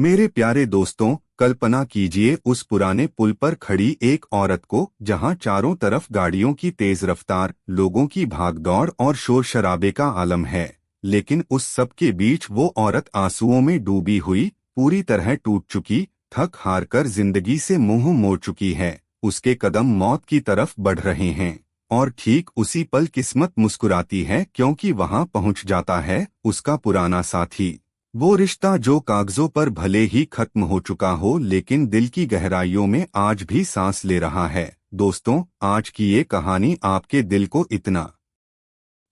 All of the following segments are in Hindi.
मेरे प्यारे दोस्तों, कल्पना कीजिए उस पुराने पुल पर खड़ी एक औरत को जहां चारों तरफ गाड़ियों की तेज रफ्तार, लोगों की भागदौड़ और शोर शराबे का आलम है। लेकिन उस सब के बीच वो औरत आंसुओं में डूबी हुई, पूरी तरह टूट चुकी, थक हार कर जिंदगी से मुंह मोड़ चुकी है। उसके कदम मौत की तरफ बढ़ रहे हैं और ठीक उसी पल किस्मत मुस्कुराती है, क्योंकि वहां पहुंच जाता है उसका पुराना साथी। वो रिश्ता जो कागजों पर भले ही खत्म हो चुका हो, लेकिन दिल की गहराइयों में आज भी सांस ले रहा है। दोस्तों, आज की ये कहानी आपके दिल को इतना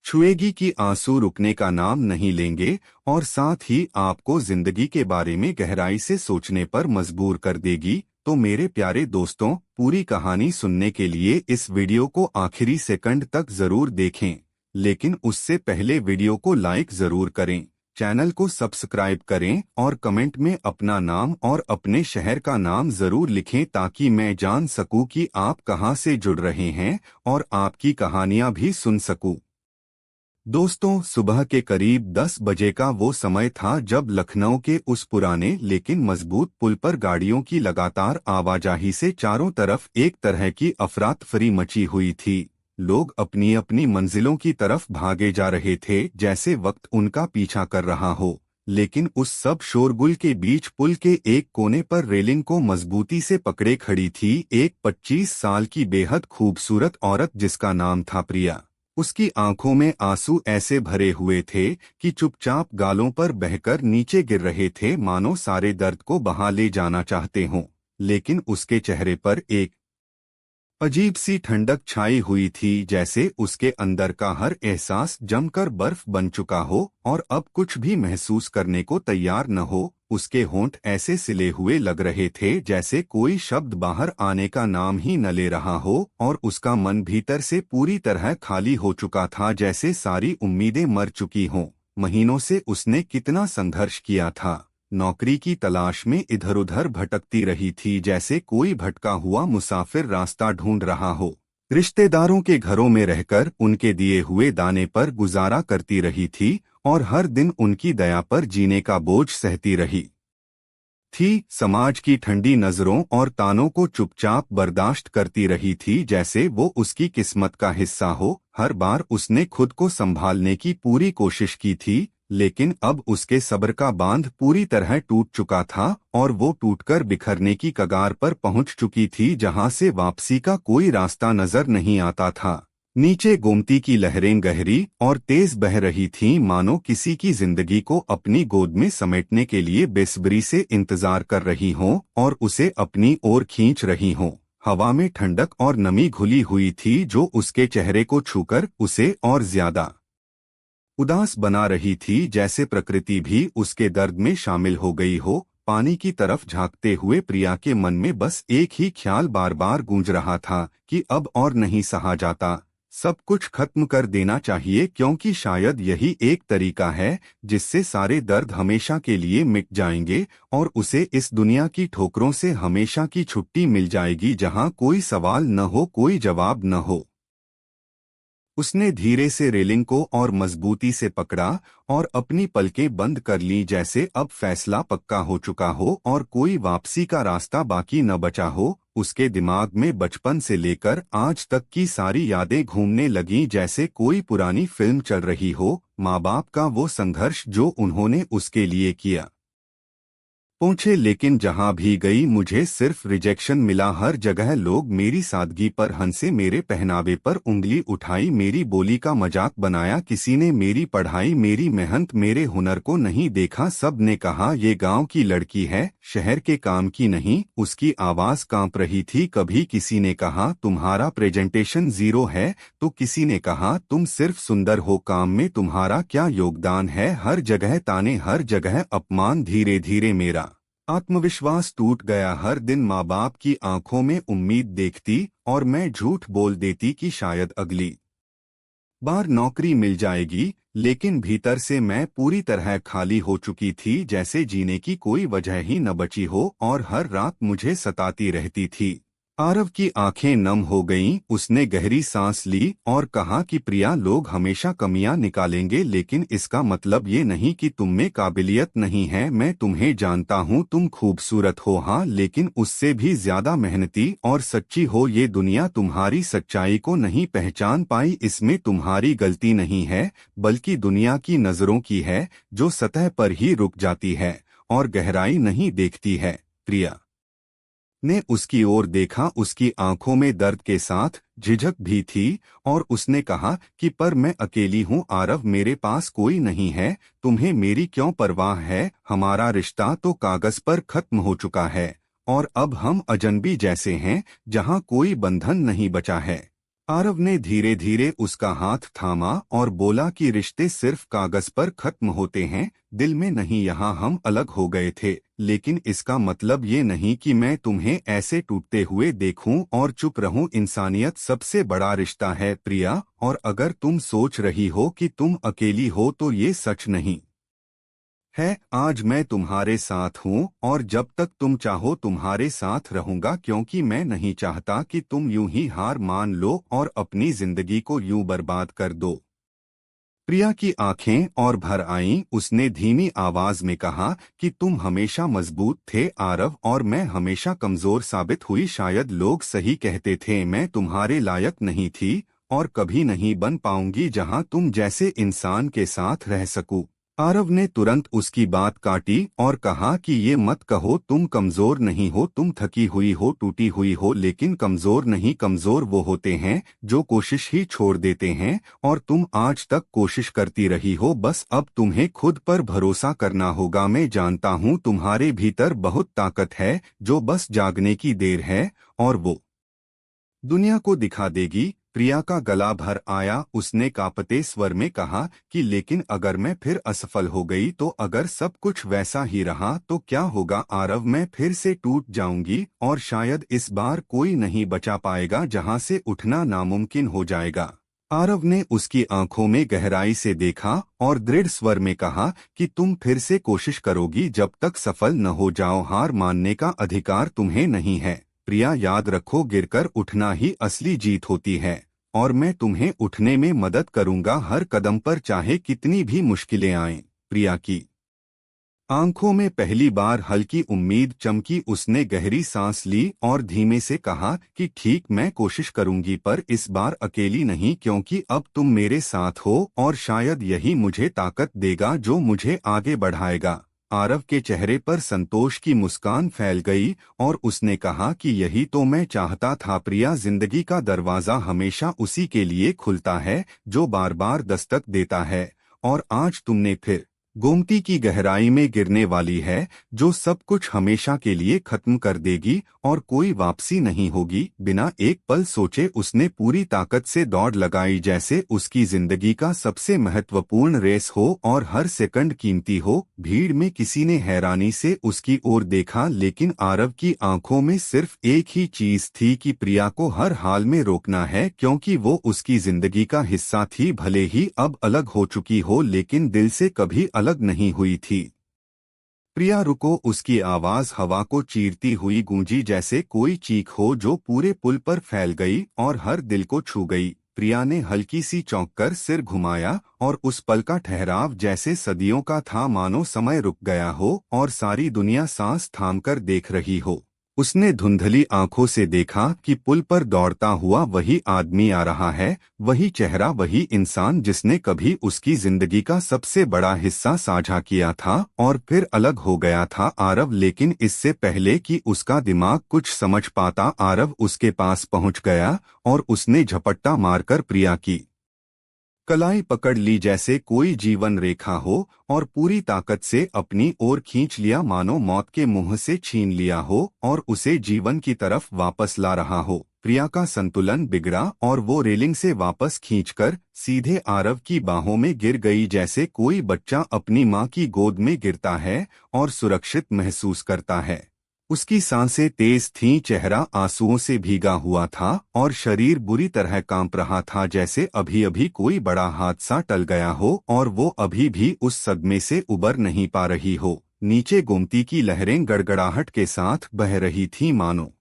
छुएगी कि आंसू रुकने का नाम नहीं लेंगे, और साथ ही आपको जिंदगी के बारे में गहराई से सोचने पर मजबूर कर देगी। तो मेरे प्यारे दोस्तों, पूरी कहानी सुनने के लिए इस वीडियो को आखिरी सेकंड तक जरूर देखें। लेकिन उससे पहले वीडियो को लाइक जरूर करें, चैनल को सब्सक्राइब करें और कमेंट में अपना नाम और अपने शहर का नाम जरूर लिखें, ताकि मैं जान सकूं कि आप कहां से जुड़ रहे हैं और आपकी कहानियां भी सुन सकूं। दोस्तों, सुबह के करीब 10 बजे का वो समय था जब लखनऊ के उस पुराने लेकिन मजबूत पुल पर गाड़ियों की लगातार आवाजाही से चारों तरफ एक तरह की अफरातफरी मची हुई थी। लोग अपनी अपनी मंजिलों की तरफ भागे जा रहे थे, जैसे वक्त उनका पीछा कर रहा हो। लेकिन उस सब शोरगुल के बीच पुल के एक कोने पर रेलिंग को मजबूती से पकड़े खड़ी थी एक 25 साल की बेहद खूबसूरत औरत, जिसका नाम था प्रिया। उसकी आंखों में आंसू ऐसे भरे हुए थे कि चुपचाप गालों पर बहकर नीचे गिर रहे थे, मानो सारे दर्द को बहा ले जाना चाहते हों। लेकिन उसके चेहरे पर एक अजीब सी ठंडक छाई हुई थी, जैसे उसके अंदर का हर एहसास जमकर बर्फ बन चुका हो और अब कुछ भी महसूस करने को तैयार न हो। उसके होंठ ऐसे सिले हुए लग रहे थे जैसे कोई शब्द बाहर आने का नाम ही न ले रहा हो, और उसका मन भीतर से पूरी तरह खाली हो चुका था, जैसे सारी उम्मीदें मर चुकी हों। महीनों से उसने कितना संघर्ष किया था, नौकरी की तलाश में इधर उधर भटकती रही थी, जैसे कोई भटका हुआ मुसाफिर रास्ता ढूंढ रहा हो। रिश्तेदारों के घरों में रहकर उनके दिए हुए दाने पर गुजारा करती रही थी और हर दिन उनकी दया पर जीने का बोझ सहती रही थी। समाज की ठंडी नजरों और तानों को चुपचाप बर्दाश्त करती रही थी, जैसे वो उसकी किस्मत का हिस्सा हो। हर बार उसने खुद को संभालने की पूरी कोशिश की थी, लेकिन अब उसके सब्र का बांध पूरी तरह टूट चुका था और वो टूटकर बिखरने की कगार पर पहुंच चुकी थी, जहां से वापसी का कोई रास्ता नजर नहीं आता था। नीचे गोमती की लहरें गहरी और तेज बह रही थीं, मानो किसी की जिंदगी को अपनी गोद में समेटने के लिए बेसब्री से इंतजार कर रही हों और उसे अपनी ओर खींच रही हों। हवा में ठंडक और नमी घुली हुई थी, जो उसके चेहरे को छूकर उसे और ज्यादा उदास बना रही थी, जैसे प्रकृति भी उसके दर्द में शामिल हो गई हो। पानी की तरफ झांकते हुए प्रिया के मन में बस एक ही ख्याल बार बार गूंज रहा था कि अब और नहीं सहा जाता, सब कुछ खत्म कर देना चाहिए, क्योंकि शायद यही एक तरीका है जिससे सारे दर्द हमेशा के लिए मिट जाएंगे और उसे इस दुनिया की ठोकरों से हमेशा की छुट्टी मिल जाएगी, जहां कोई सवाल न हो, कोई जवाब न हो। उसने धीरे से रेलिंग को और मजबूती से पकड़ा और अपनी पलकें बंद कर लीं, जैसे अब फैसला पक्का हो चुका हो और कोई वापसी का रास्ता बाकी न बचा हो। उसके दिमाग में बचपन से लेकर आज तक की सारी यादें घूमने लगीं, जैसे कोई पुरानी फिल्म चल रही हो। माँ बाप का वो संघर्ष जो उन्होंने उसके लिए किया, पूछे, लेकिन जहां भी गई मुझे सिर्फ रिजेक्शन मिला। हर जगह लोग मेरी सादगी पर हंसे, मेरे पहनावे पर उंगली उठाई, मेरी बोली का मजाक बनाया। किसी ने मेरी पढ़ाई, मेरी मेहनत, मेरे हुनर को नहीं देखा। सब ने कहा ये गांव की लड़की है, शहर के काम की नहीं। उसकी आवाज कांप रही थी। कभी किसी ने कहा तुम्हारा प्रेजेंटेशन जीरो है, तो किसी ने कहा तुम सिर्फ सुंदर हो, काम में तुम्हारा क्या योगदान है। हर जगह ताने, हर जगह अपमान। धीरे धीरे मेरा आत्मविश्वास टूट गया। हर दिन माँ बाप की आंखों में उम्मीद देखती और मैं झूठ बोल देती कि शायद अगली बार नौकरी मिल जाएगी, लेकिन भीतर से मैं पूरी तरह खाली हो चुकी थी, जैसे जीने की कोई वजह ही न बची हो और हर रात मुझे सताती रहती थी। आरव की आंखें नम हो गईं, उसने गहरी सांस ली और कहा कि प्रिया, लोग हमेशा कमियां निकालेंगे, लेकिन इसका मतलब ये नहीं कि तुम में काबिलियत नहीं है। मैं तुम्हें जानता हूँ, तुम खूबसूरत हो, हाँ, लेकिन उससे भी ज्यादा मेहनती और सच्ची हो। ये दुनिया तुम्हारी सच्चाई को नहीं पहचान पाई, इसमें तुम्हारी गलती नहीं है, बल्कि दुनिया की नजरों की है, जो सतह पर ही रुक जाती है और गहराई नहीं देखती है। प्रिया ने उसकी ओर देखा, उसकी आंखों में दर्द के साथ झिझक भी थी, और उसने कहा कि पर मैं अकेली हूँ आरव, मेरे पास कोई नहीं है, तुम्हें मेरी क्यों परवाह है? हमारा रिश्ता तो कागज पर खत्म हो चुका है और अब हम अजनबी जैसे हैं, जहाँ कोई बंधन नहीं बचा है। आरव ने धीरे धीरे उसका हाथ थामा और बोला कि रिश्ते सिर्फ कागज पर खत्म होते हैं, दिल में नहीं। यहाँ हम अलग हो गए थे, लेकिन इसका मतलब ये नहीं कि मैं तुम्हें ऐसे टूटते हुए देखूं और चुप रहूं। इंसानियत सबसे बड़ा रिश्ता है प्रिया, और अगर तुम सोच रही हो कि तुम अकेली हो तो ये सच नहीं है। आज मैं तुम्हारे साथ हूँ और जब तक तुम चाहो तुम्हारे साथ रहूंगा, क्योंकि मैं नहीं चाहता कि तुम यूं ही हार मान लो और अपनी जिंदगी को यूं बर्बाद कर दो। प्रिया की आंखें और भर आईं, उसने धीमी आवाज में कहा कि तुम हमेशा मजबूत थे आरव, और मैं हमेशा कमजोर साबित हुई। शायद लोग सही कहते थे, मैं तुम्हारे लायक नहीं थी और कभी नहीं बन पाऊंगी जहां तुम जैसे इंसान के साथ रह सकूं। आरव ने तुरंत उसकी बात काटी और कहा कि ये मत कहो, तुम कमजोर नहीं हो, तुम थकी हुई हो, टूटी हुई हो, लेकिन कमजोर नहीं, कमजोर वो होते हैं जो कोशिश ही छोड़ देते हैं, और तुम आज तक कोशिश करती रही हो, बस अब तुम्हें खुद पर भरोसा करना होगा। मैं जानता हूँ तुम्हारे भीतर बहुत ताकत है, जो बस जागने की देर है, और वो दुनिया को दिखा देगी। प्रिया का गला भर आया, उसने कांपते स्वर में कहा कि लेकिन अगर मैं फिर असफल हो गई तो? अगर सब कुछ वैसा ही रहा तो क्या होगा आरव? मैं फिर से टूट जाऊंगी और शायद इस बार कोई नहीं बचा पाएगा, जहां से उठना नामुमकिन हो जाएगा। आरव ने उसकी आंखों में गहराई से देखा और दृढ़ स्वर में कहा कि तुम फिर से कोशिश करोगी जब तक सफल न हो जाओ। हार मानने का अधिकार तुम्हें नहीं है प्रिया, याद रखो, गिरकर उठना ही असली जीत होती है, और मैं तुम्हें उठने में मदद करूंगा हर कदम पर, चाहे कितनी भी मुश्किलें आएं। प्रिया की आंखों में पहली बार हल्की उम्मीद चमकी, उसने गहरी सांस ली और धीमे से कहा कि ठीक, मैं कोशिश करूंगी, पर इस बार अकेली नहीं, क्योंकि अब तुम मेरे साथ हो और शायद यही मुझे ताकत देगा जो मुझे आगे बढ़ाएगा। आरव के चेहरे पर संतोष की मुस्कान फैल गई और उसने कहा कि यही तो मैं चाहता था प्रिया, जिंदगी का दरवाजा हमेशा उसी के लिए खुलता है जो बार बार दस्तक देता है, और आज तुमने फिर गोमती की गहराई में गिरने वाली है, जो सब कुछ हमेशा के लिए खत्म कर देगी और कोई वापसी नहीं होगी। बिना एक पल सोचे उसने पूरी ताकत से दौड़ लगाई, जैसे उसकी जिंदगी का सबसे महत्वपूर्ण रेस हो और हर सेकंड कीमती हो। भीड़ में किसी ने हैरानी से उसकी ओर देखा, लेकिन आरव की आंखों में सिर्फ एक ही चीज थी कि प्रिया को हर हाल में रोकना है, क्योंकि वो उसकी जिंदगी का हिस्सा थी, भले ही अब अलग हो चुकी हो, लेकिन दिल से कभी अलग नहीं हुई थी। प्रिया रुको, उसकी आवाज हवा को चीरती हुई गूंजी, जैसे कोई चीख हो जो पूरे पुल पर फैल गई और हर दिल को छू गई। प्रिया ने हल्की सी चौंककर सिर घुमाया और उस पल का ठहराव जैसे सदियों का था, मानो समय रुक गया हो और सारी दुनिया सांस थामकर देख रही हो। उसने धुंधली आंखों से देखा कि पुल पर दौड़ता हुआ वही आदमी आ रहा है, वही चेहरा, वही इंसान जिसने कभी उसकी जिंदगी का सबसे बड़ा हिस्सा साझा किया था और फिर अलग हो गया था। आरव, लेकिन इससे पहले कि उसका दिमाग कुछ समझ पाता, आरव उसके पास पहुंच गया और उसने झपट्टा मारकर प्रिया की कलाई पकड़ ली, जैसे कोई जीवन रेखा हो, और पूरी ताकत से अपनी ओर खींच लिया, मानो मौत के मुंह से छीन लिया हो और उसे जीवन की तरफ वापस ला रहा हो। प्रिया का संतुलन बिगड़ा और वो रेलिंग से वापस खींचकर सीधे आरव की बाहों में गिर गई, जैसे कोई बच्चा अपनी मां की गोद में गिरता है और सुरक्षित महसूस करता है। उसकी सांसें तेज थीं, चेहरा आंसुओं से भीगा हुआ था और शरीर बुरी तरह कांप रहा था, जैसे अभी अभी कोई बड़ा हादसा टल गया हो और वो अभी भी उस सदमे से उबर नहीं पा रही हो। नीचे गोमती की लहरें गड़गड़ाहट के साथ बह रही थीं, मानो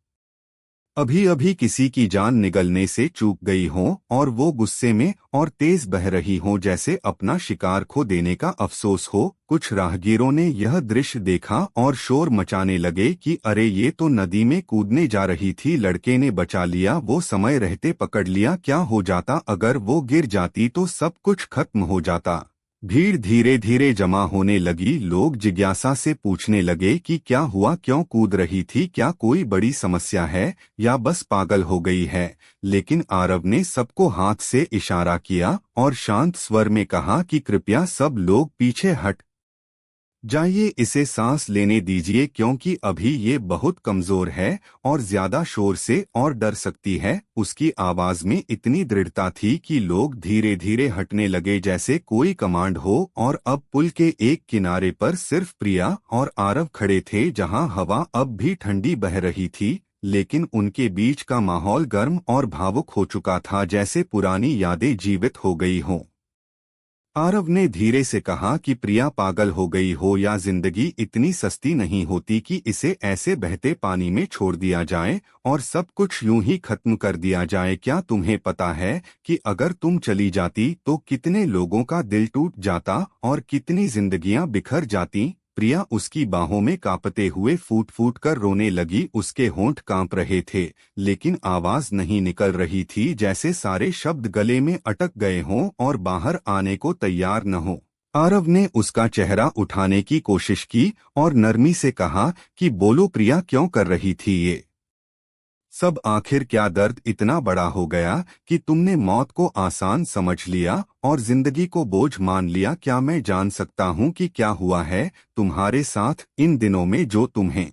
अभी अभी किसी की जान निगलने से चूक गई हो और वो गुस्से में और तेज बह रही हो, जैसे अपना शिकार खो देने का अफसोस हो। कुछ राहगीरों ने यह दृश्य देखा और शोर मचाने लगे कि अरे ये तो नदी में कूदने जा रही थी, लड़के ने बचा लिया, वो समय रहते पकड़ लिया, क्या हो जाता अगर वो गिर जाती तो सब कुछ खत्म हो जाता। भीड़ धीरे धीरे जमा होने लगी। लोग जिज्ञासा से पूछने लगे कि क्या हुआ, क्यों कूद रही थी, क्या कोई बड़ी समस्या है या बस पागल हो गई है। लेकिन आरव ने सबको हाथ से इशारा किया और शांत स्वर में कहा कि कृपया सब लोग पीछे हट जाइए, इसे सांस लेने दीजिए, क्योंकि अभी ये बहुत कमजोर है और ज्यादा शोर से और डर सकती है। उसकी आवाज में इतनी दृढ़ता थी कि लोग धीरे धीरे हटने लगे जैसे कोई कमांड हो। और अब पुल के एक किनारे पर सिर्फ प्रिया और आरव खड़े थे, जहां हवा अब भी ठंडी बह रही थी, लेकिन उनके बीच का माहौल गर्म और भावुक हो चुका था, जैसे पुरानी यादें जीवित हो गई हों। आरव ने धीरे से कहा कि प्रिया, पागल हो गई हो या जिंदगी इतनी सस्ती नहीं होती कि इसे ऐसे बहते पानी में छोड़ दिया जाए और सब कुछ यूं ही खत्म कर दिया जाए। क्या तुम्हें पता है कि अगर तुम चली जाती तो कितने लोगों का दिल टूट जाता और कितनी जिंदगियां बिखर जाती। प्रिया उसकी बाहों में कांपते हुए फूट फूट कर रोने लगी। उसके होंठ कांप रहे थे, लेकिन आवाज नहीं निकल रही थी, जैसे सारे शब्द गले में अटक गए हों और बाहर आने को तैयार न हो। आरव ने उसका चेहरा उठाने की कोशिश की और नरमी से कहा कि बोलो प्रिया, क्यों कर रही थी ये सब, आखिर क्या दर्द इतना बड़ा हो गया कि तुमने मौत को आसान समझ लिया और जिंदगी को बोझ मान लिया। क्या मैं जान सकता हूँ कि क्या हुआ है तुम्हारे साथ इन दिनों में, जो तुम्हें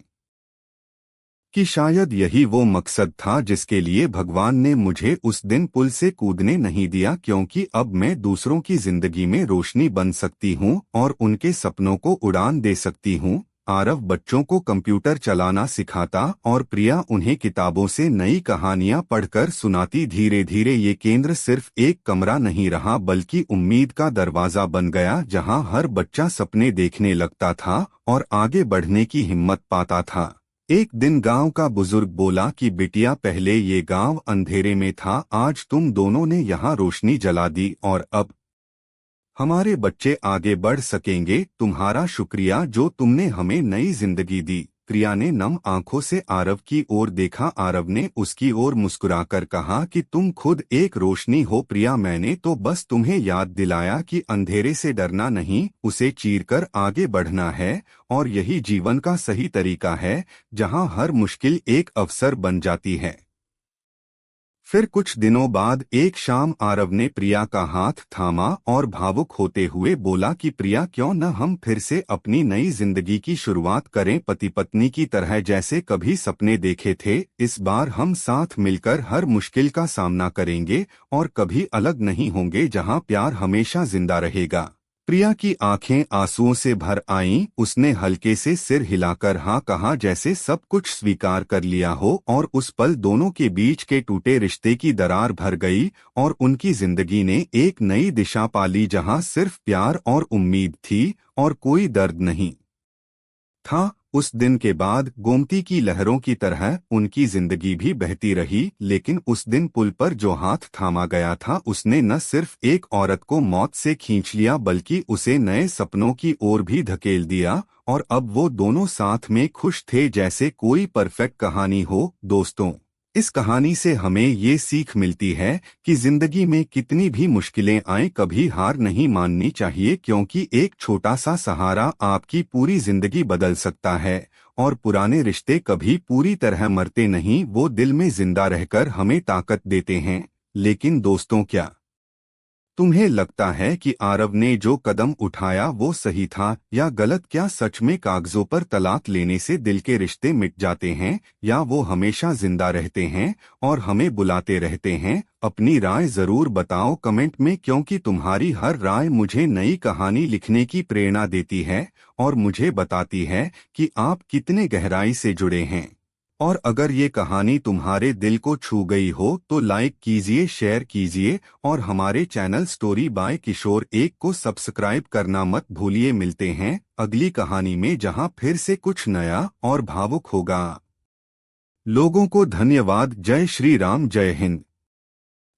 कि शायद यही वो मकसद था जिसके लिए भगवान ने मुझे उस दिन पुल से कूदने नहीं दिया, क्योंकि अब मैं दूसरों की जिंदगी में रोशनी बन सकती हूँ और उनके सपनों को उड़ान दे सकती हूँ। आरव बच्चों को कंप्यूटर चलाना सिखाता और प्रिया उन्हें किताबों से नई कहानियां पढ़कर सुनाती। धीरे धीरे ये केंद्र सिर्फ एक कमरा नहीं रहा, बल्कि उम्मीद का दरवाजा बन गया, जहां हर बच्चा सपने देखने लगता था और आगे बढ़ने की हिम्मत पाता था। एक दिन गांव का बुजुर्ग बोला कि बिटिया, पहले ये गांव अंधेरे में था, आज तुम दोनों ने यहाँ रोशनी जला दी और अब हमारे बच्चे आगे बढ़ सकेंगे। तुम्हारा शुक्रिया जो तुमने हमें नई जिंदगी दी। प्रिया ने नम आंखों से आरव की ओर देखा। आरव ने उसकी ओर मुस्कुराकर कहा कि तुम खुद एक रोशनी हो प्रिया, मैंने तो बस तुम्हें याद दिलाया कि अंधेरे से डरना नहीं, उसे चीरकर आगे बढ़ना है। और यही जीवन का सही तरीका है, जहां हर मुश्किल एक अवसर बन जाती है। फिर कुछ दिनों बाद एक शाम आरव ने प्रिया का हाथ थामा और भावुक होते हुए बोला कि प्रिया, क्यों न हम फिर से अपनी नई जिंदगी की शुरुआत करें, पति पत्नी की तरह, जैसे कभी सपने देखे थे। इस बार हम साथ मिलकर हर मुश्किल का सामना करेंगे और कभी अलग नहीं होंगे, जहां प्यार हमेशा जिंदा रहेगा। प्रिया की आंखें आंसुओं से भर आईं। उसने हल्के से सिर हिलाकर हाँ कहा, जैसे सब कुछ स्वीकार कर लिया हो, और उस पल दोनों के बीच के टूटे रिश्ते की दरार भर गई और उनकी जिंदगी ने एक नई दिशा पा ली, जहां सिर्फ प्यार और उम्मीद थी और कोई दर्द नहीं था। उस दिन के बाद गोमती की लहरों की तरह उनकी जिंदगी भी बहती रही, लेकिन उस दिन पुल पर जो हाथ थामा गया था, उसने न सिर्फ एक औरत को मौत से खींच लिया, बल्कि उसे नए सपनों की ओर भी धकेल दिया। और अब वो दोनों साथ में खुश थे, जैसे कोई परफेक्ट कहानी हो। दोस्तों, इस कहानी से हमें ये सीख मिलती है कि जिंदगी में कितनी भी मुश्किलें आएं, कभी हार नहीं माननी चाहिए, क्योंकि एक छोटा सा सहारा आपकी पूरी जिंदगी बदल सकता है। और पुराने रिश्ते कभी पूरी तरह मरते नहीं, वो दिल में जिंदा रहकर हमें ताकत देते हैं। लेकिन दोस्तों, क्या तुम्हें लगता है कि आरव ने जो कदम उठाया वो सही था या गलत? क्या सच में कागजों पर तलाक लेने से दिल के रिश्ते मिट जाते हैं, या वो हमेशा जिंदा रहते हैं और हमें बुलाते रहते हैं? अपनी राय जरूर बताओ कमेंट में, क्योंकि तुम्हारी हर राय मुझे नई कहानी लिखने की प्रेरणा देती है और मुझे बताती है कि आप कितने गहराई से जुड़े हैं। और अगर ये कहानी तुम्हारे दिल को छू गई हो तो लाइक कीजिए, शेयर कीजिए और हमारे चैनल स्टोरी बाय किशोर 1 को सब्सक्राइब करना मत भूलिए। मिलते हैं अगली कहानी में, जहां फिर से कुछ नया और भावुक होगा। लोगों को धन्यवाद। जय श्री राम, जय हिंद।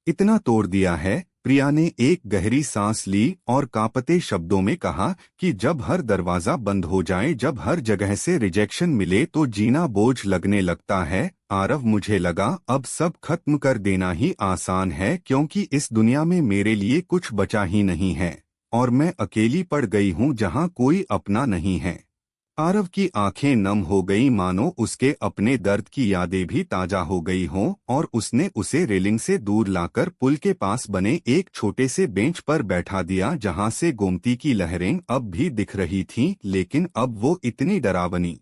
इतना तोड़ दिया है। प्रिया ने एक गहरी सांस ली और कांपते शब्दों में कहा कि जब हर दरवाजा बंद हो जाए, जब हर जगह से रिजेक्शन मिले तो जीना बोझ लगने लगता है। आरव, मुझे लगा अब सब खत्म कर देना ही आसान है, क्योंकि इस दुनिया में मेरे लिए कुछ बचा ही नहीं है और मैं अकेली पड़ गई हूँ जहाँ कोई अपना नहीं है। आरव की आंखें नम हो गईं, मानो उसके अपने दर्द की यादें भी ताजा हो गई हों, और उसने उसे रेलिंग से दूर लाकर पुल के पास बने एक छोटे से बेंच पर बैठा दिया, जहां से गोमती की लहरें अब भी दिख रही थीं, लेकिन अब वो इतनी डरावनी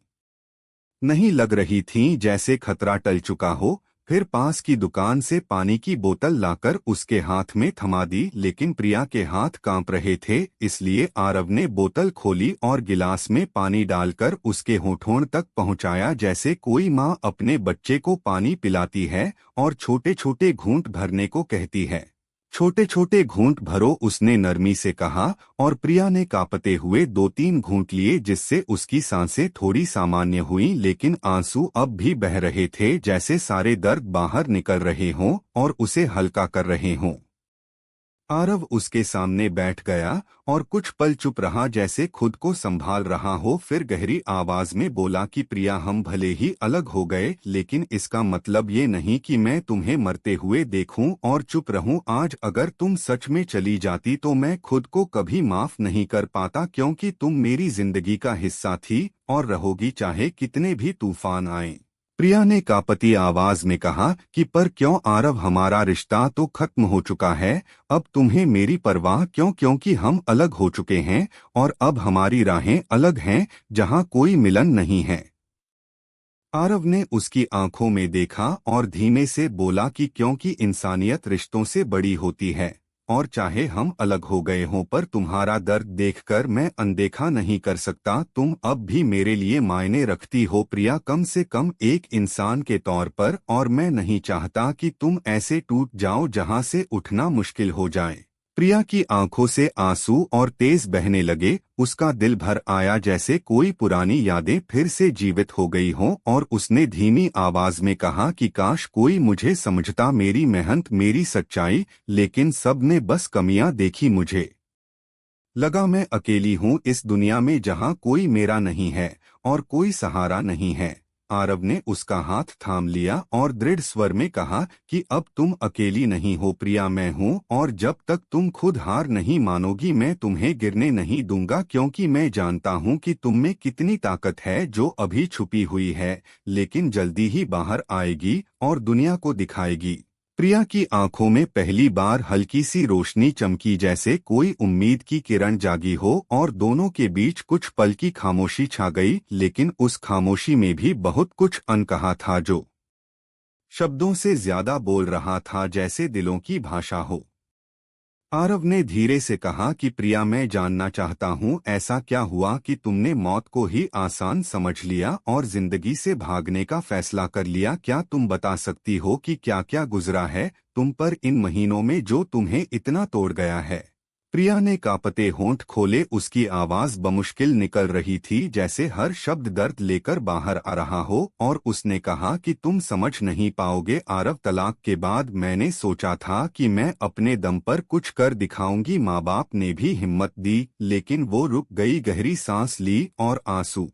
नहीं लग रही थीं जैसे खतरा टल चुका हो। फिर पास की दुकान से पानी की बोतल लाकर उसके हाथ में थमा दी, लेकिन प्रिया के हाथ कांप रहे थे, इसलिए आरव ने बोतल खोली और गिलास में पानी डालकर उसके होठों तक पहुंचाया, जैसे कोई माँ अपने बच्चे को पानी पिलाती है और छोटे छोटे घूंट भरने को कहती है। छोटे छोटे घूंट भरो, उसने नरमी से कहा, और प्रिया ने कांपते हुए 2-3 घूंट लिए, जिससे उसकी सांसें थोड़ी सामान्य हुईं, लेकिन आंसू अब भी बह रहे थे, जैसे सारे दर्द बाहर निकल रहे हों और उसे हल्का कर रहे हों। आरव उसके सामने बैठ गया और कुछ पल चुप रहा, जैसे खुद को संभाल रहा हो। फिर गहरी आवाज में बोला कि प्रिया, हम भले ही अलग हो गए, लेकिन इसका मतलब ये नहीं कि मैं तुम्हें मरते हुए देखूं और चुप रहूं। आज अगर तुम सच में चली जाती तो मैं खुद को कभी माफ नहीं कर पाता, क्योंकि तुम मेरी जिंदगी का हिस्सा थी और रहोगी, चाहे कितने भी तूफान आएं। प्रिया ने कांपती आवाज में कहा कि पर क्यों आरव, हमारा रिश्ता तो खत्म हो चुका है, अब तुम्हें मेरी परवाह क्यों? क्योंकि हम अलग हो चुके हैं और अब हमारी राहें अलग हैं, जहां कोई मिलन नहीं है। आरव ने उसकी आंखों में देखा और धीमे से बोला कि क्योंकि इंसानियत रिश्तों से बड़ी होती है, और चाहे हम अलग हो गए हों, पर तुम्हारा दर्द देखकर मैं अनदेखा नहीं कर सकता। तुम अब भी मेरे लिए मायने रखती हो प्रिया, कम से कम एक इंसान के तौर पर, और मैं नहीं चाहता कि तुम ऐसे टूट जाओ जहां से उठना मुश्किल हो जाए। प्रिया की आंखों से आंसू और तेज बहने लगे। उसका दिल भर आया, जैसे कोई पुरानी यादें फिर से जीवित हो गई हों, और उसने धीमी आवाज में कहा कि काश कोई मुझे समझता, मेरी मेहनत, मेरी सच्चाई, लेकिन सब ने बस कमियां देखी। मुझे लगा मैं अकेली हूँ इस दुनिया में, जहाँ कोई मेरा नहीं है और कोई सहारा नहीं है। आरव ने उसका हाथ थाम लिया और दृढ़ स्वर में कहा कि अब तुम अकेली नहीं हो प्रिया, मैं हूँ, और जब तक तुम खुद हार नहीं मानोगी मैं तुम्हें गिरने नहीं दूंगा, क्योंकि मैं जानता हूँ कि तुम में कितनी ताकत है जो अभी छुपी हुई है, लेकिन जल्दी ही बाहर आएगी और दुनिया को दिखाएगी। प्रिया की आंखों में पहली बार हल्की सी रोशनी चमकी, जैसे कोई उम्मीद की किरण जागी हो, और दोनों के बीच कुछ पल की खामोशी छा गई, लेकिन उस खामोशी में भी बहुत कुछ अनकहा था, जो शब्दों से ज्यादा बोल रहा था, जैसे दिलों की भाषा हो। आरव ने धीरे से कहा कि प्रिया, मैं जानना चाहता हूँ, ऐसा क्या हुआ कि तुमने मौत को ही आसान समझ लिया और जिंदगी से भागने का फैसला कर लिया? क्या तुम बता सकती हो कि क्या क्या गुजरा है तुम पर इन महीनों में जो तुम्हें इतना तोड़ गया है? प्रिया ने कांपते होंठ खोले, उसकी आवाज बमुश्किल निकल रही थी, जैसे हर शब्द दर्द लेकर बाहर आ रहा हो, और उसने कहा कि तुम समझ नहीं पाओगे आरव, तलाक के बाद मैंने सोचा था कि मैं अपने दम पर कुछ कर दिखाऊंगी। माँ बाप ने भी हिम्मत दी, लेकिन वो रुक गई, गहरी सांस ली और आंसू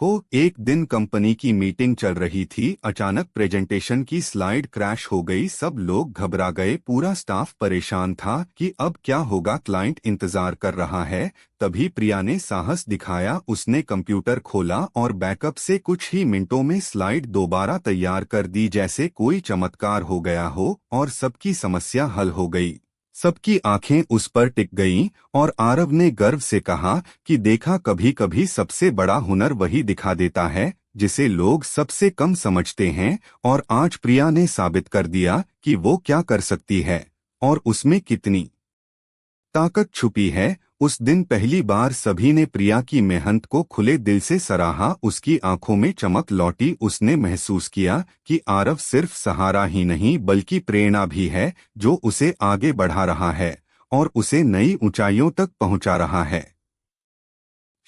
हो। एक दिन कंपनी की मीटिंग चल रही थी, अचानक प्रेजेंटेशन की स्लाइड क्रैश हो गई, सब लोग घबरा गए, पूरा स्टाफ परेशान था कि अब क्या होगा, क्लाइंट इंतजार कर रहा है। तभी प्रिया ने साहस दिखाया, उसने कंप्यूटर खोला और बैकअप से कुछ ही मिनटों में स्लाइड दोबारा तैयार कर दी, जैसे कोई चमत्कार हो गया हो और सबकी समस्या हल हो गई। सबकी आंखें उस पर टिक गईं और आरव ने गर्व से कहा कि देखा, कभी कभी सबसे बड़ा हुनर वही दिखा देता है जिसे लोग सबसे कम समझते हैं, और आज प्रिया ने साबित कर दिया कि वो क्या कर सकती है और उसमें कितनी ताकत छुपी है। उस दिन पहली बार सभी ने प्रिया की मेहनत को खुले दिल से सराहा, उसकी आंखों में चमक लौटी, उसने महसूस किया कि आरव सिर्फ सहारा ही नहीं बल्कि प्रेरणा भी है, जो उसे आगे बढ़ा रहा है और उसे नई ऊंचाइयों तक पहुंचा रहा है।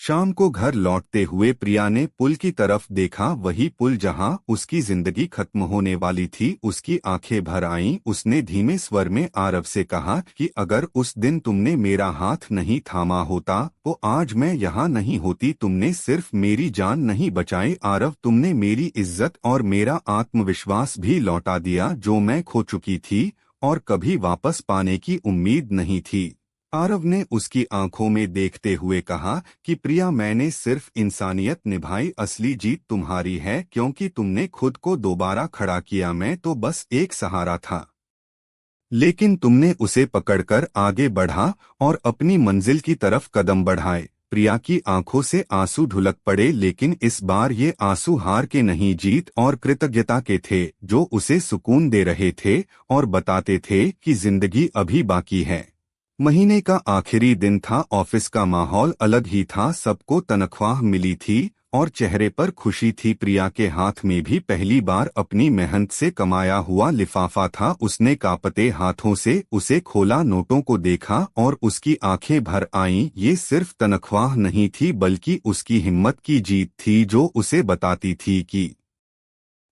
शाम को घर लौटते हुए प्रिया ने पुल की तरफ देखा, वही पुल जहां उसकी जिंदगी खत्म होने वाली थी। उसकी आंखें भर आईं। उसने धीमे स्वर में आरव से कहा कि अगर उस दिन तुमने मेरा हाथ नहीं थामा होता तो आज मैं यहाँ नहीं होती। तुमने सिर्फ मेरी जान नहीं बचाई आरव, तुमने मेरी इज्जत और मेरा आत्मविश्वास भी लौटा दिया जो मैं खो चुकी थी और कभी वापस पाने की उम्मीद नहीं थी। आरव ने उसकी आंखों में देखते हुए कहा कि प्रिया, मैंने सिर्फ इंसानियत निभाई, असली जीत तुम्हारी है क्योंकि तुमने खुद को दोबारा खड़ा किया। मैं तो बस एक सहारा था, लेकिन तुमने उसे पकड़कर आगे बढ़ा और अपनी मंजिल की तरफ कदम बढ़ाए। प्रिया की आंखों से आंसू ढुलक पड़े, लेकिन इस बार ये आंसू हार के नहीं, जीत और कृतज्ञता के थे, जो उसे सुकून दे रहे थे और बताते थे कि जिंदगी अभी बाकी है। महीने का आखिरी दिन था। ऑफिस का माहौल अलग ही था। सबको तनख्वाह मिली थी और चेहरे पर खुशी थी। प्रिया के हाथ में भी पहली बार अपनी मेहनत से कमाया हुआ लिफाफा था। उसने कांपते हाथों से उसे खोला, नोटों को देखा और उसकी आंखें भर आईं। ये सिर्फ तनख्वाह नहीं थी बल्कि उसकी हिम्मत की जीत थी, जो उसे बताती थी कि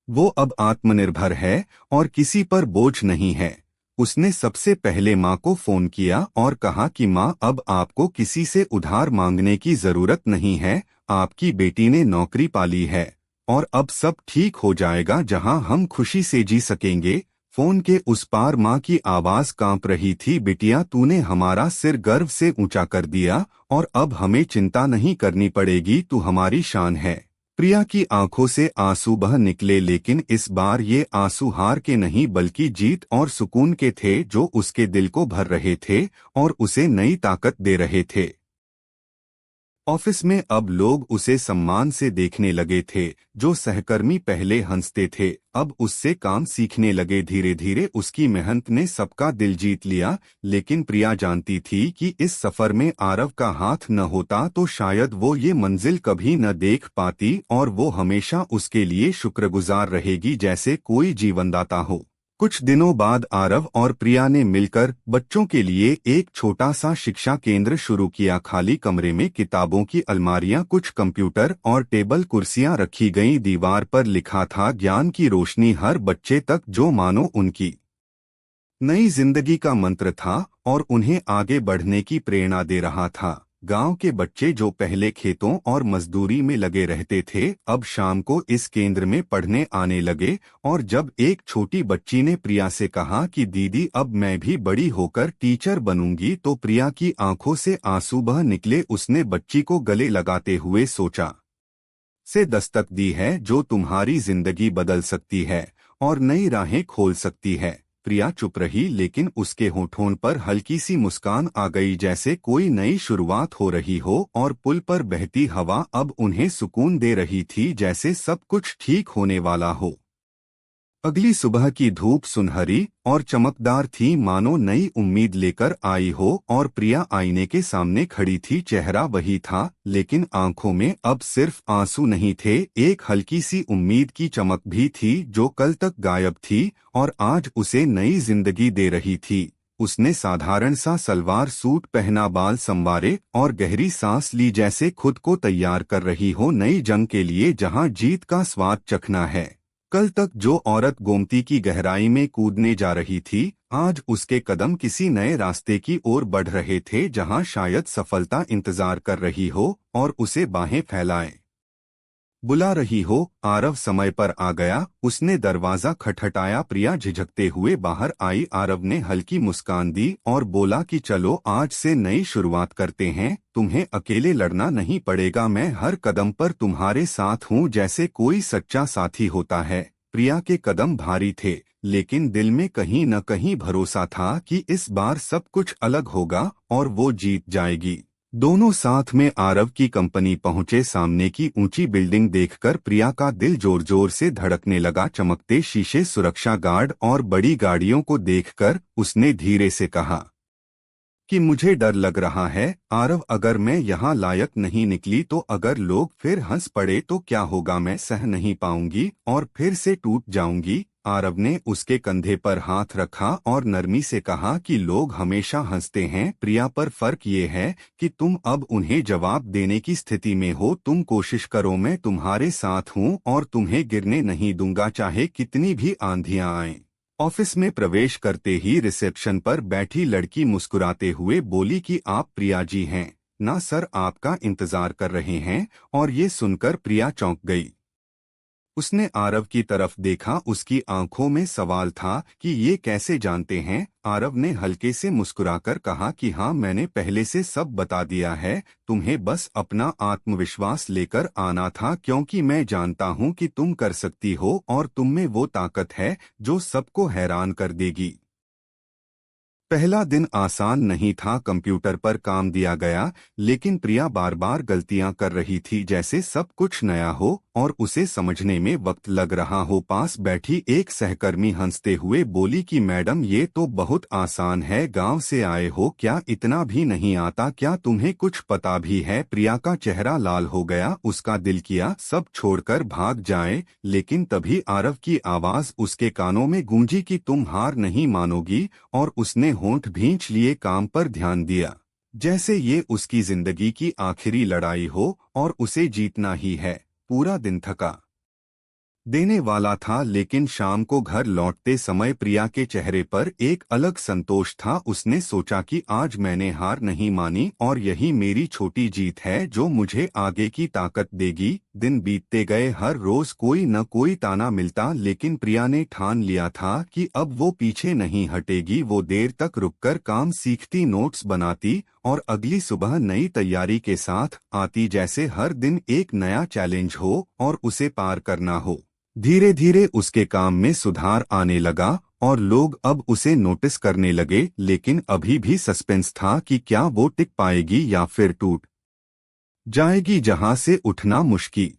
वो अब आत्मनिर्भर है और किसी पर बोझ नहीं है। उसने सबसे पहले माँ को फोन किया और कहा कि माँ, अब आपको किसी से उधार मांगने की जरूरत नहीं है। आपकी बेटी ने नौकरी पाली है और अब सब ठीक हो जाएगा, जहाँ हम खुशी से जी सकेंगे। फोन के उस पार माँ की आवाज कांप रही थी, बिटिया, तूने हमारा सिर गर्व से ऊंचा कर दिया और अब हमें चिंता नहीं करनी पड़ेगी, तू हमारी शान है। प्रिया की आंखों से आंसू बह निकले, लेकिन इस बार ये आंसू हार के नहीं बल्कि जीत और सुकून के थे, जो उसके दिल को भर रहे थे और उसे नई ताकत दे रहे थे। ऑफिस में अब लोग उसे सम्मान से देखने लगे थे। जो सहकर्मी पहले हंसते थे अब उससे काम सीखने लगे। धीरे धीरे उसकी मेहनत ने सबका दिल जीत लिया। लेकिन प्रिया जानती थी कि इस सफर में आरव का हाथ न होता तो शायद वो ये मंजिल कभी न देख पाती, और वो हमेशा उसके लिए शुक्रगुजार रहेगी जैसे कोई जीवनदाता हो। कुछ दिनों बाद आरव और प्रिया ने मिलकर बच्चों के लिए एक छोटा सा शिक्षा केंद्र शुरू किया। खाली कमरे में किताबों की अलमारियां, कुछ कंप्यूटर और टेबल कुर्सियां रखी गईं। दीवार पर लिखा था, ज्ञान की रोशनी हर बच्चे तक, जो मानो उनकी नई जिंदगी का मंत्र था और उन्हें आगे बढ़ने की प्रेरणा दे रहा था। गांव के बच्चे जो पहले खेतों और मजदूरी में लगे रहते थे अब शाम को इस केंद्र में पढ़ने आने लगे। और जब एक छोटी बच्ची ने प्रिया से कहा कि दीदी, अब मैं भी बड़ी होकर टीचर बनूंगी, तो प्रिया की आंखों से आंसू बह निकले। उसने बच्ची को गले लगाते हुए सोचा, से दस्तक दी है जो तुम्हारी जिंदगी बदल सकती है और नई राहें खोल सकती है। प्रिया चुप रही, लेकिन उसके होठों पर हल्की सी मुस्कान आ गई, जैसे कोई नई शुरुआत हो रही हो। और पुल पर बहती हवा अब उन्हें सुकून दे रही थी, जैसे सब कुछ ठीक होने वाला हो। अगली सुबह की धूप सुनहरी और चमकदार थी, मानो नई उम्मीद लेकर आई हो। और प्रिया आईने के सामने खड़ी थी। चेहरा वही था, लेकिन आंखों में अब सिर्फ आंसू नहीं थे, एक हल्की सी उम्मीद की चमक भी थी जो कल तक गायब थी और आज उसे नई जिंदगी दे रही थी। उसने साधारण सा सलवार सूट पहना, बाल संवारे और गहरी सांस ली, जैसे खुद को तैयार कर रही हो नई जंग के लिए, जहां जीत का स्वाद चखना है। कल तक जो औरत गोमती की गहराई में कूदने जा रही थी, आज उसके कदम किसी नए रास्ते की ओर बढ़ रहे थे, जहां शायद सफलता इंतजार कर रही हो और उसे बाहें फैलाए बुला रही हो। आरव समय पर आ गया। उसने दरवाजा खटखटाया। प्रिया झिझकते हुए बाहर आई। आरव ने हल्की मुस्कान दी और बोला कि चलो, आज से नई शुरुआत करते हैं। तुम्हें अकेले लड़ना नहीं पड़ेगा, मैं हर कदम पर तुम्हारे साथ हूँ, जैसे कोई सच्चा साथी होता है। प्रिया के कदम भारी थे, लेकिन दिल में कहीं न कहीं भरोसा था कि इस बार सब कुछ अलग होगा और वो जीत जाएगी। दोनों साथ में आरव की कंपनी पहुंचे। सामने की ऊंची बिल्डिंग देखकर प्रिया का दिल जोर जोर से धड़कने लगा। चमकते शीशे, सुरक्षा गार्ड और बड़ी गाड़ियों को देखकर उसने धीरे से कहा कि मुझे डर लग रहा है आरव, अगर मैं यहाँ लायक नहीं निकली तो अगर लोग फिर हंस पड़े तो क्या होगा, मैं सह नहीं पाऊंगी और फिर से टूट जाऊंगी। आरव ने उसके कंधे पर हाथ रखा और नरमी से कहा कि लोग हमेशा हंसते हैं प्रिया, पर फर्क ये है कि तुम अब उन्हें जवाब देने की स्थिति में हो। तुम कोशिश करो, मैं तुम्हारे साथ हूँ और तुम्हें गिरने नहीं दूंगा, चाहे कितनी भी आंधियां आएं। ऑफिस में प्रवेश करते ही रिसेप्शन पर बैठी लड़की मुस्कुराते हुए बोली कि आप प्रिया जी हैं ना? सर आपका इंतजार कर रहे हैं। और ये सुनकर प्रिया चौंक गई। उसने आरव की तरफ देखा, उसकी आंखों में सवाल था कि ये कैसे जानते हैं। आरव ने हल्के से मुस्कुराकर कहा कि हाँ, मैंने पहले से सब बता दिया है, तुम्हें बस अपना आत्मविश्वास लेकर आना था, क्योंकि मैं जानता हूँ कि तुम कर सकती हो और तुम में वो ताकत है जो सबको हैरान कर देगी। पहला दिन आसान नहीं था, कंप्यूटर पर काम दिया गया, लेकिन प्रिया बार बार गलतियां कर रही थी, जैसे सब कुछ नया हो और उसे समझने में वक्त लग रहा हो। पास बैठी एक सहकर्मी हंसते हुए बोली कि मैडम ये तो बहुत आसान है, गांव से आए हो क्या, इतना भी नहीं आता क्या, तुम्हें कुछ पता भी है? प्रिया का चेहरा लाल हो गया, उसका दिल किया सब छोड़कर भाग जाए, लेकिन तभी आरव की आवाज उसके कानों में गूंजी कि तुम हार नहीं मानोगी, और उसने होंठ भींच लिए, काम पर ध्यान दिया, जैसे ये उसकी जिंदगी की आखिरी लड़ाई हो और उसे जीतना ही है। पूरा दिन थका देने वाला था, लेकिन शाम को घर लौटते समय प्रिया के चेहरे पर एक अलग संतोष था। उसने सोचा कि आज मैंने हार नहीं मानी और यही मेरी छोटी जीत है जो मुझे आगे की ताकत देगी। दिन बीतते गए, हर रोज कोई न कोई ताना मिलता, लेकिन प्रिया ने ठान लिया था कि अब वो पीछे नहीं हटेगी। वो देर तक रुककर काम सीखती, नोट्स बनाती और अगली सुबह नई तैयारी के साथ आती, जैसे हर दिन एक नया चैलेंज हो और उसे पार करना हो। धीरे धीरे उसके काम में सुधार आने लगा और लोग अब उसे नोटिस करने लगे, लेकिन अभी भी सस्पेंस था कि क्या वो टिक पाएगी या फिर टूट जाएगी जहां से उठना मुश्किल